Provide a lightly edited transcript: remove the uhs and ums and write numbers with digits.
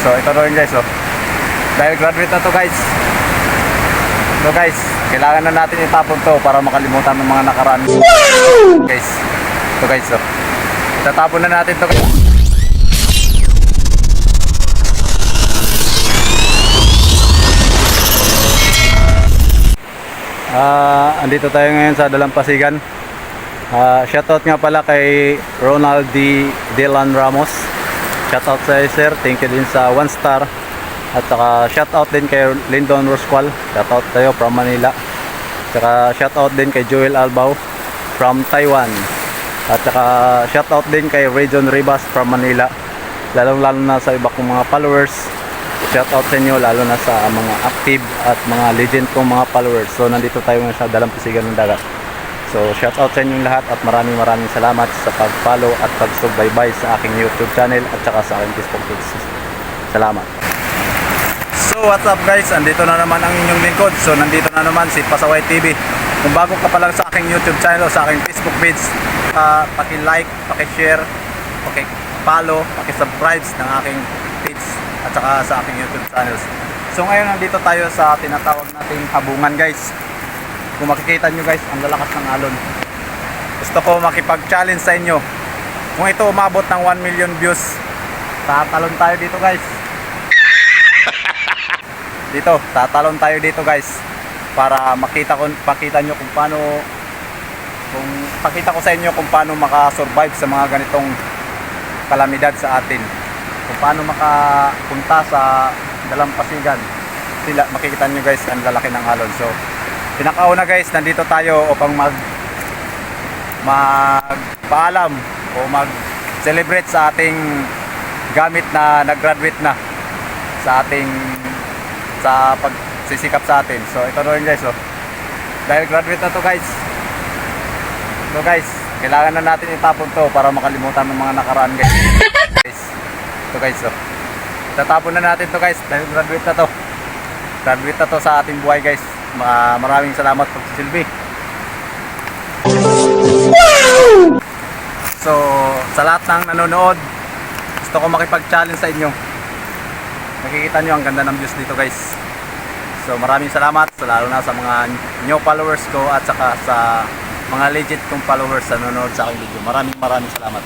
So ito na rin guys, oh. Dahil graduate na to guys. So guys, kailangan na natin itapon to para makalimutan ng mga nakaraan. Guys, ito guys, oh. Tatapon na natin to guys. Andito tayo ngayon sa Dalampasigan. Shoutout nga pala kay Ronald D. Dylan Ramos. Shoutout sa sir, thank you din sa 1 star. At saka shoutout din kay Lyndon Rosqual. Shoutout tayo from Manila. Saka shoutout din kay Joel Albao from Taiwan. At saka shoutout din kay Region Ribas from Manila. Lalo na sa iba kong mga followers. Shoutout sa inyo, lalo na sa mga active at mga legend kong mga followers. So nandito tayo ngayon sa Dalampasigan ng Dagat. So shoutout sa inyong lahat at maraming salamat sa pag-follow at pag-subaybay sa aking YouTube channel at saka sa aking Facebook page. Salamat. So what's up guys, andito na naman ang inyong lingkod. So nandito na naman si Pasaway TV. Kung bago ka pa lang sa aking YouTube channel o sa aking Facebook page, paki-like, paki-share, paki-follow, paki-subscribe ng aking page at saka sa aking YouTube channels. So ngayon nandito tayo sa tinatawag nating habungan guys. Kung makikita nyo guys, ang lalakas ng alon. Gusto ko makipag-challenge sa inyo. Kung ito umabot ng 1 million views, tatalon tayo dito guys. Dito, tatalon tayo dito guys. Para pakita nyo kung paano, pakita ko sa inyo kung paano makasurvive sa mga ganitong kalamidad sa atin. Kung paano makapunta sa Dalampasigan. Sila, makikita nyo guys, ang lalaki ng alon. So, pinakauna guys, nandito tayo upang magpaalam o mag-celebrate sa ating gamit na nag-graduate na sa ating pagsisikap sa atin. So ito na rin guys, oh. Dahil graduate na to guys. So guys, kailangan na natin itapon to para makalimutan ng mga nakaraan guys. Ito guys, oh. Tatapon na natin to guys dahil graduate na to. Graduate na to sa ating buhay guys. Maraming salamat pagsisilbi. Wow! So sa lahat ng nanonood, gusto ko makipag-challenge sa inyo. Nakikita nyo ang ganda ng views dito guys. So maraming salamat lalo na sa mga new followers ko at saka sa mga legit kong followers na nanonood sa aking video. Maraming salamat.